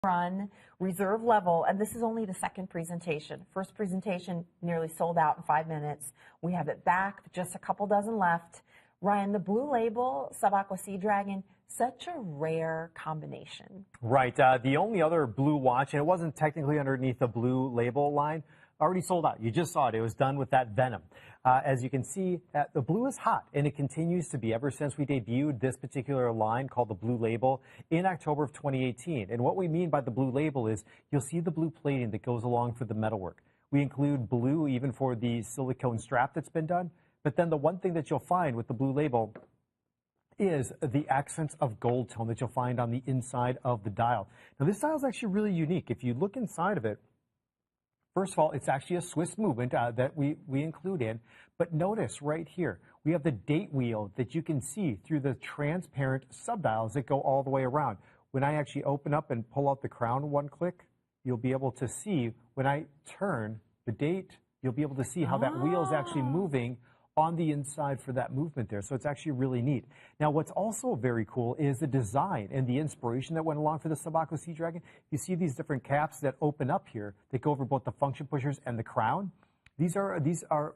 run, reserve level, and this is only the second presentation. First presentation nearly sold out in 5 minutes. We have it back, just a couple dozen left. Ryan, the Blue Label Subaqua Sea Dragon, such a rare combination. Right. The only other blue watch, and it wasn't technically underneath the Blue Label line, already sold out. You just saw it. It was done with that Venom. As you can see, the blue is hot, and it continues to be ever since we debuted this particular line called the Blue Label in October of 2018. And what we mean by the Blue Label is you'll see the blue plating that goes along for the metalwork. We include blue even for the silicone strap that's been done. But then the one thing that you'll find with the Blue Label is the accents of gold tone that you'll find on the inside of the dial. Now, this dial is actually really unique. If you look inside of it, first of all, it's actually a Swiss movement that we include in. But notice right here, we have the date wheel that you can see through the transparent subdials that go all the way around. When I actually open up and pull out the crown one click, you'll be able to see when I turn the date, you'll be able to see how that wheel is actually moving on the inside for that movement there. So it's actually really neat. Now, what's also very cool is the design and the inspiration that went along for the Subaqua Sea Dragon. You see these different caps that open up here that go over both the function pushers and the crown. These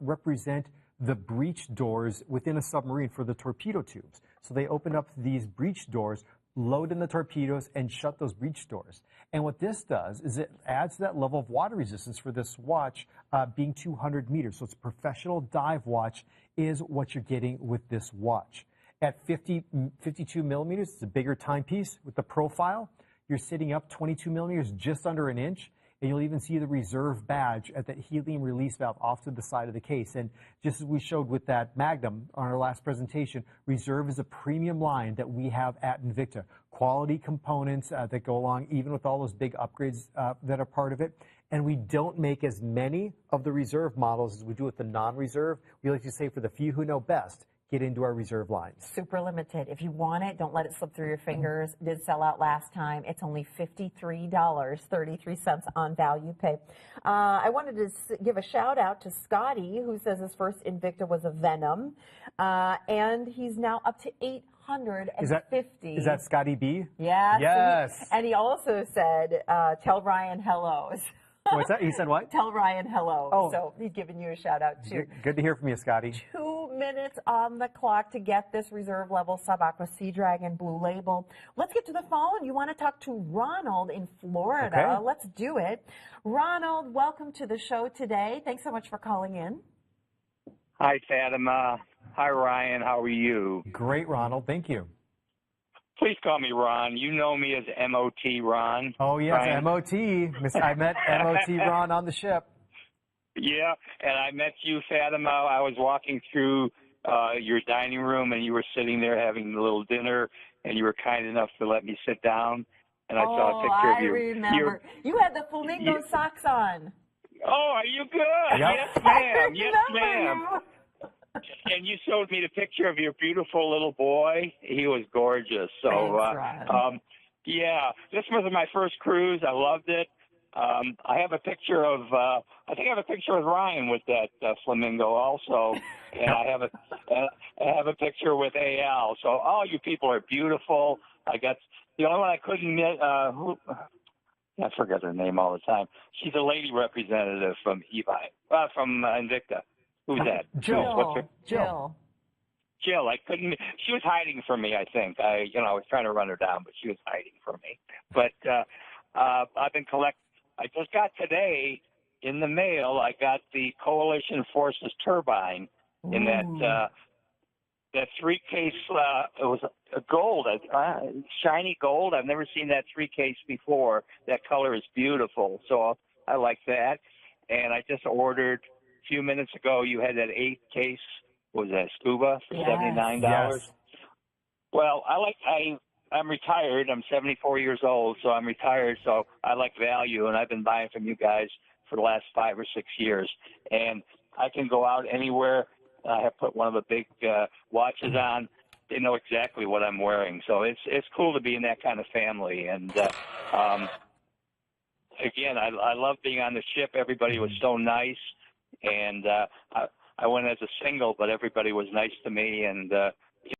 represent the breech doors within a submarine for the torpedo tubes. So they open up these breech doors, load in the torpedoes, and shut those breech doors. And what this does is it adds that level of water resistance for this watch being 200 meters. So it's a professional dive watch is what you're getting with this watch. At 52 millimeters, it's a bigger timepiece with the profile. You're sitting up 22 millimeters, just under an inch. And you'll even see the reserve badge at that helium release valve off to the side of the case. And just as we showed with that Magnum on our last presentation, Reserve is a premium line that we have at Invicta. Quality components that go along, even with all those big upgrades that are part of it. And we don't make as many of the Reserve models as we do with the non-Reserve. We like to say for the few who know best, get into our Reserve lines. Super limited. If you want it, don't let it slip through your fingers. It did sell out last time. It's only $53.33 on value pay. I wanted to give a shout out to Scotty, who says his first Invicta was a Venom, and he's now up to 850. Is that Scotty B? Yes. Yes. And he also said, tell Ryan hello. What's that? He said what? Tell Ryan hello. Oh. So he's giving you a shout out too. Good to hear from you, Scotty. 2 minutes on the clock to get this reserve level Subaqua Sea Dragon Blue Label. Let's get to the phone. You want to talk to Ronald in Florida. Okay. Let's do it. Ronald, welcome to the show today. Thanks so much for calling in. Hi, Fatima. Hi, Ryan. How are you? Great, Ronald. Thank you. Please call me Ron. You know me as MOT Ron. Oh, yes, Ryan. MOT. I met MOT Ron on the ship. Yeah, and I met you, Fatima. I was walking through your dining room, and you were sitting there having a little dinner, and you were kind enough to let me sit down. And I saw a picture of you. I remember. You had the flamingo socks on. Oh, are you good? Yep. Yes, ma'am. Yes, ma'am. You. And you showed me the picture of your beautiful little boy. He was gorgeous. So, Thanks, yeah, this was my first cruise. I loved it. I have a picture of, I think I have a picture of Ryan with that flamingo also, and I have a picture with AL. So all you people are beautiful. I got the only one I couldn't meet. I forget her name all the time. She's a lady representative from from Invicta. Who's that? Jill. Jill. I couldn't. She was hiding from me. I think. I was trying to run her down, but she was hiding from me. But I've been collecting. I just got today in the mail. I got the Coalition Forces turbine in that 3-case. It was a gold, shiny gold. I've never seen that 3-case before. That color is beautiful. So I like that. And I just ordered. A few minutes ago, you had that 8-case, was that scuba for $79? Yes. Well, I'm retired. I'm 74 years old, so I'm retired. So I like value, and I've been buying from you guys for the last 5 or 6 years. And I can go out anywhere. I have put one of the big watches on. They know exactly what I'm wearing. So it's cool to be in that kind of family. And again, I love being on the ship. Everybody was so nice. And I went as a single, but everybody was nice to me, and